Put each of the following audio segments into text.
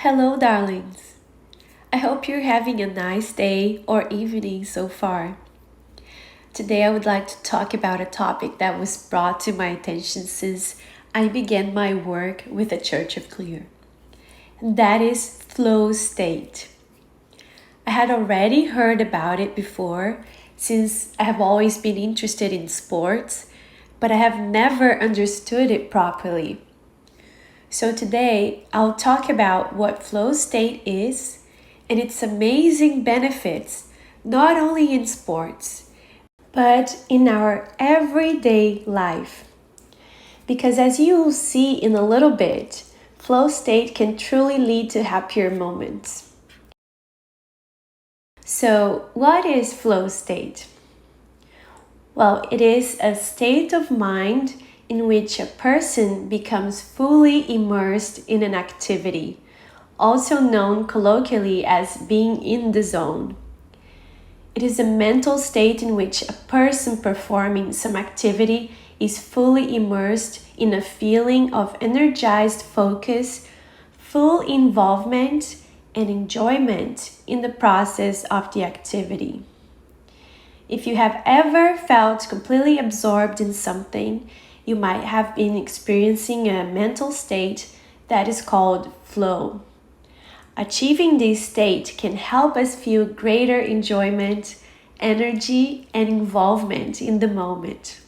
Hello, darlings. I hope you're having a nice day or evening so far. Today, I would like to talk about a topic that was brought to my attention since I began my work with the Church of Clear. And that is flow state. I had already heard about it before since I have always been interested in sports, but I have never understood it properly. So today, I'll talk about what flow state is and its amazing benefits, not only in sports, but in our everyday life. Because as you will see in a little bit, flow state can truly lead to happier moments. So, what is flow state? Well, it is a state of mind in which a person becomes fully immersed in an activity, also known colloquially as being in the zone. It is a mental state in which a person performing some activity is fully immersed in a feeling of energized focus, full involvement, and enjoyment in the process of the activity. If you have ever felt completely absorbed in something, you might have been experiencing a mental state that is called flow. Achieving this state can help us feel greater enjoyment, energy, and involvement in the moment.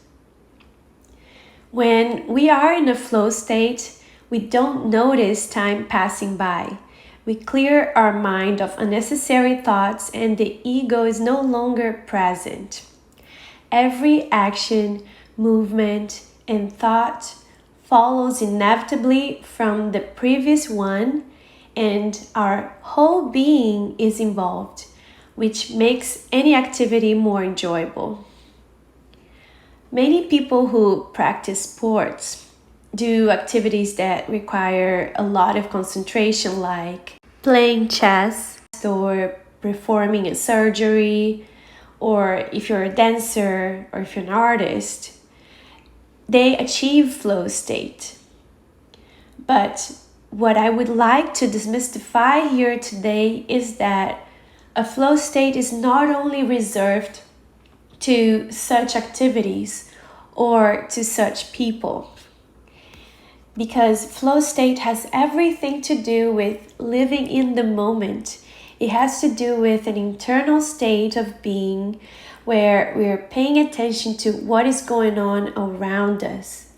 When we are in a flow state, we don't notice time passing by. We clear our mind of unnecessary thoughts and the ego is no longer present. Every action, movement, and thought follows inevitably from the previous one, and our whole being is involved, which makes any activity more enjoyable. Many people who practice sports do activities that require a lot of concentration, like playing chess or performing a surgery, or if you're a dancer or if you're an artist, they achieve flow state. But what I would like to demystify here today is that a flow state is not only reserved to such activities or to such people, because flow state has everything to do with living in the moment. It has to do with an internal state of being where we're paying attention to what is going on around us.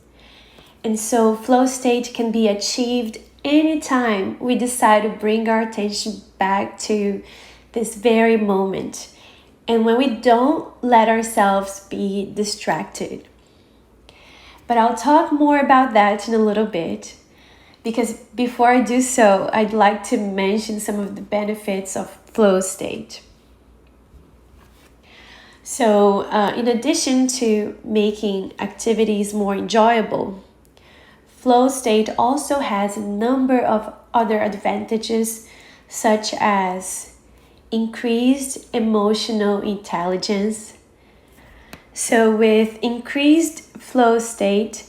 And so flow state can be achieved anytime we decide to bring our attention back to this very moment, and when we don't let ourselves be distracted. But I'll talk more about that in a little bit, because before I do so, I'd like to mention some of the benefits of flow state. So, in addition to making activities more enjoyable, flow state also has a number of other advantages, such as increased emotional intelligence. So with increased flow state,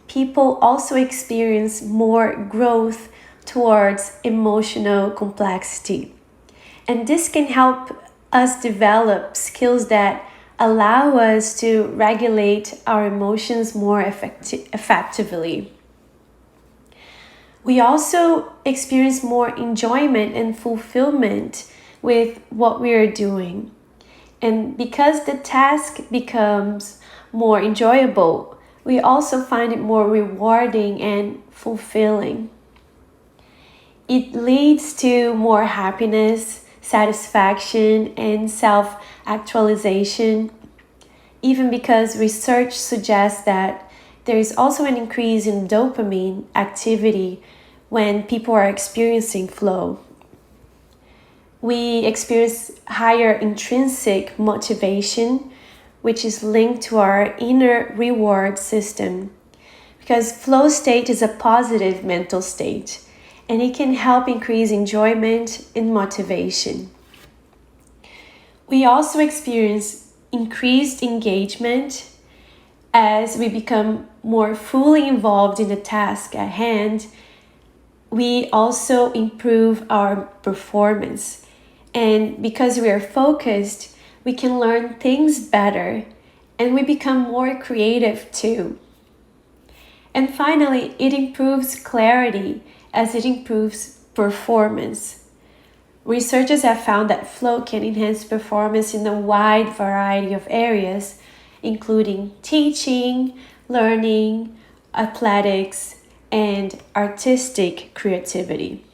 people also experience more growth towards emotional complexity. And this can help us develop skills that allow us to regulate our emotions more effectively. We also experience more enjoyment and fulfillment with what we are doing. And because the task becomes more enjoyable, we also find it more rewarding and fulfilling. It leads to more happiness, satisfaction, and self-actualization, even because research suggests that there is also an increase in dopamine activity when people are experiencing flow. We experience higher intrinsic motivation, which is linked to our inner reward system, because flow state is a positive mental state, and it can help increase enjoyment and motivation. We also experience increased engagement as we become more fully involved in the task at hand we also improve our performance. And because we are focused, we can learn things better and we become more creative too. And finally, it improves clarity as it improves performance. Researchers have found that flow can enhance performance in a wide variety of areas, including teaching, learning, athletics, and artistic creativity.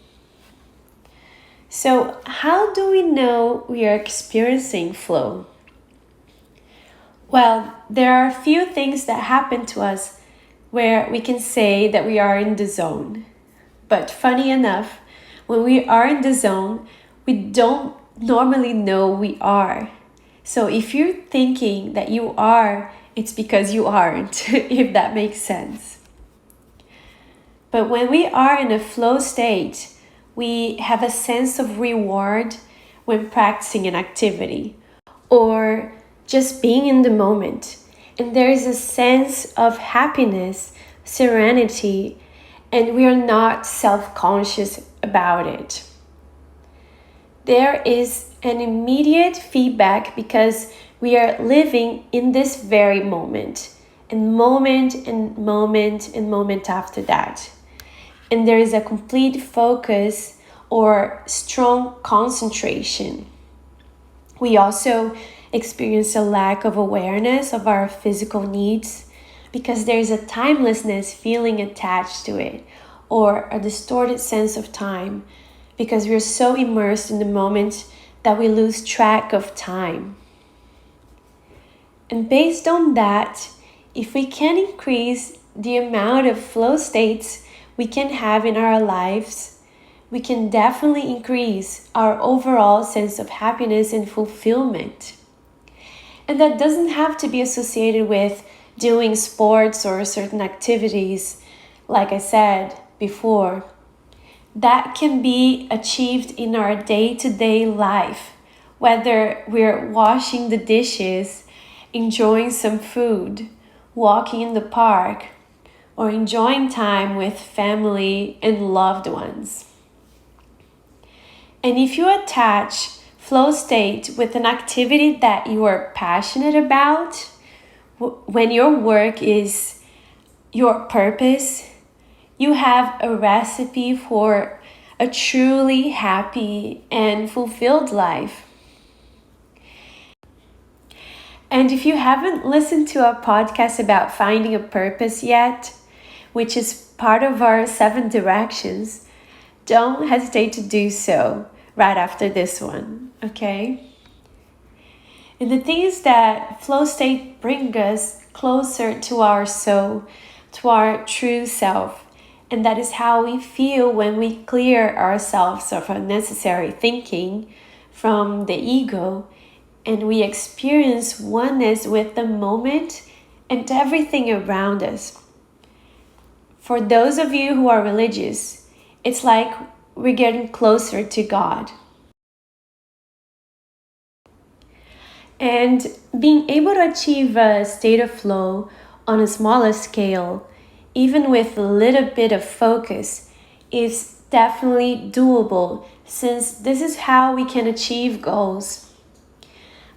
So, how do we know we are experiencing flow? Well, there are a few things that happen to us where we can say that we are in the zone. But funny enough, when we are in the zone, we don't normally know we are. So if you're thinking that you are, it's because you aren't, if that makes sense. But when we are in a flow state, we have a sense of reward when practicing an activity or just being in the moment. And there is a sense of happiness, serenity, and we are not self-conscious about it. There is an immediate feedback because we are living in this very moment, and moment and moment and moment after that. And there is a complete focus or strong concentration. We also experience a lack of awareness of our physical needs because there is a timelessness feeling attached to it, or a distorted sense of time because we're so immersed in the moment that we lose track of time. And based on that, if we can increase the amount of flow states we can have in our lives, we can definitely increase our overall sense of happiness and fulfillment. And that doesn't have to be associated with doing sports or certain activities, like I said before. That can be achieved in our day-to-day life, whether we're washing the dishes, enjoying some food, walking in the park, or enjoying time with family and loved ones. And if you attach flow state with an activity that you are passionate about, when your work is your purpose, you have a recipe for a truly happy and fulfilled life. And if you haven't listened to our podcast about finding a purpose yet, which is part of our 7 directions, don't hesitate to do so right after this one, okay? And the thing is that flow state brings us closer to our soul, to our true self. And that is how we feel when we clear ourselves of unnecessary thinking from the ego and we experience oneness with the moment and everything around us. For those of you who are religious, it's like we're getting closer to God. And being able to achieve a state of flow on a smaller scale, even with a little bit of focus, is definitely doable, since this is how we can achieve goals.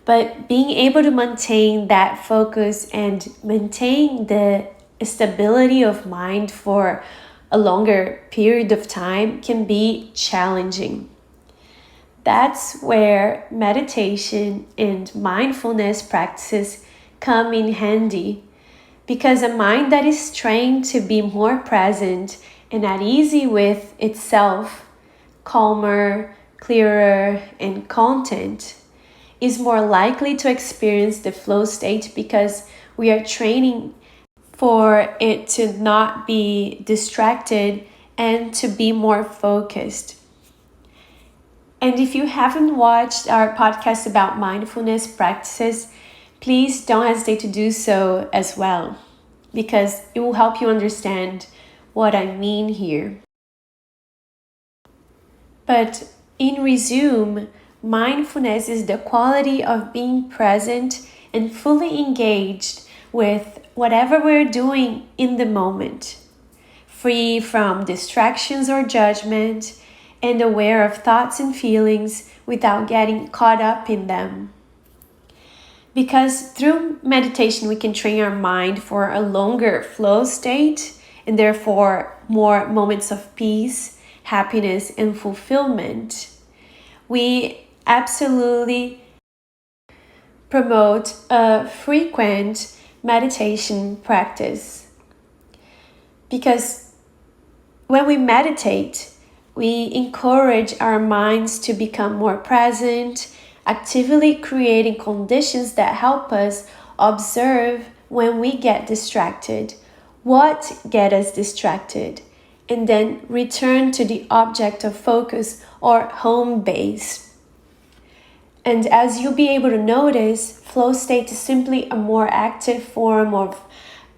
But being able to maintain that focus and maintain the stability of mind for a longer period of time can be challenging. That's where meditation and mindfulness practices come in handy, because a mind that is trained to be more present and at ease with itself, calmer, clearer, and content, is more likely to experience the flow state because we are training for it to not be distracted and to be more focused. And if you haven't watched our podcast about mindfulness practices, please don't hesitate to do so as well, because it will help you understand what I mean here. But in resume, mindfulness is the quality of being present and fully engaged with whatever we're doing in the moment. free from distractions or judgment, and aware of thoughts and feelings without getting caught up in them. Because through meditation, we can train our mind for a longer flow state and therefore more moments of peace, happiness, and fulfillment. We absolutely promote a frequent meditation practice because when we meditate, we encourage our minds to become more present, actively creating conditions that help us observe when we get distracted, what get us distracted, and then return to the object of focus or home base. And as you'll be able to notice, flow state is simply a more active form of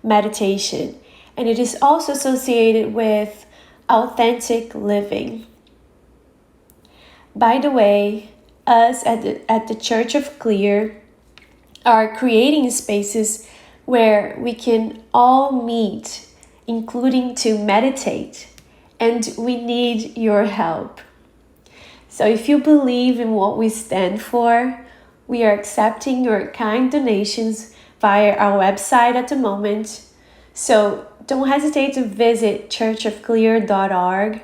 meditation, and it is also associated with authentic living. By the way, us at the Church of Clear are creating spaces where we can all meet, including to meditate, and we need your help. So if you believe in what we stand for, we are accepting your kind donations via our website at the moment. So don't hesitate to visit churchofclear.org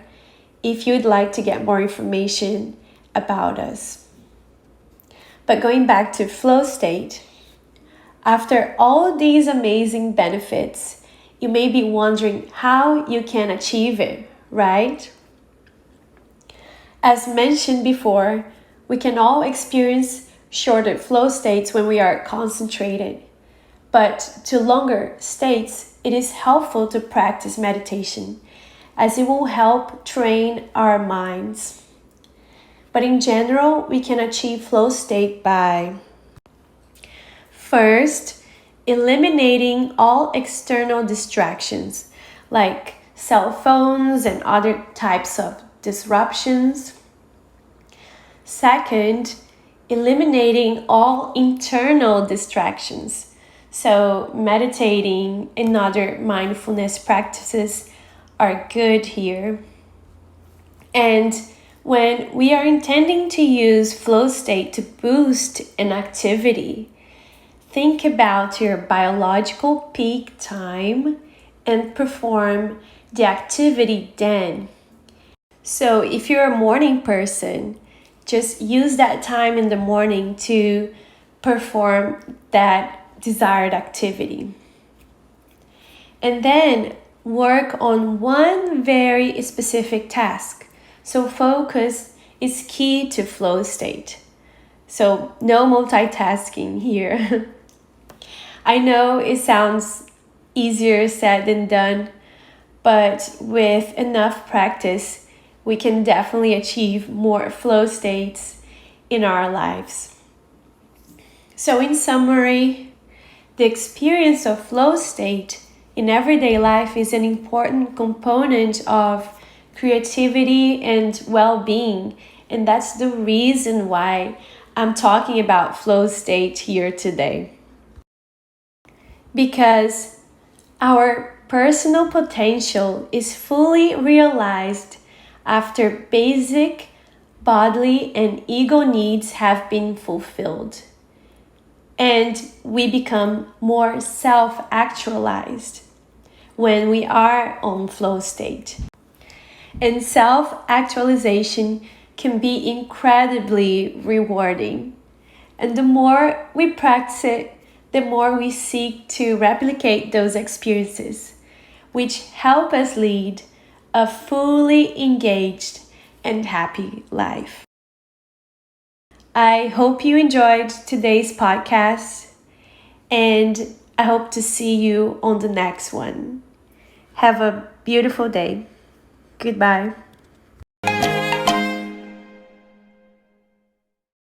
if you'd like to get more information about us. But going back to flow state, after all these amazing benefits, you may be wondering how you can achieve it, right? As mentioned before, we can all experience shorter flow states when we are concentrated. But to longer states, it is helpful to practice meditation, as it will help train our minds. But in general, we can achieve flow state by first, eliminating all external distractions like cell phones and other types of disruptions. Second, eliminating all internal distractions. So meditating and other mindfulness practices are good here. And when we are intending to use flow state to boost an activity, think about your biological peak time and perform the activity then. So if you're a morning person, just use that time in the morning to perform that desired activity. And then work on one very specific task. So focus is key to flow state. So no multitasking here. I know it sounds easier said than done, but with enough practice, we can definitely achieve more flow states in our lives. So in summary, the experience of flow state in everyday life is an important component of creativity and well-being, and that's the reason why I'm talking about flow state here today. Because our personal potential is fully realized after basic bodily and ego needs have been fulfilled, and we become more self-actualized when we are on flow state. And self-actualization can be incredibly rewarding. And the more we practice it, the more we seek to replicate those experiences, which help us lead a fully engaged and happy life. I hope you enjoyed today's podcast, and I hope to see you on the next one. Have a beautiful day. Goodbye.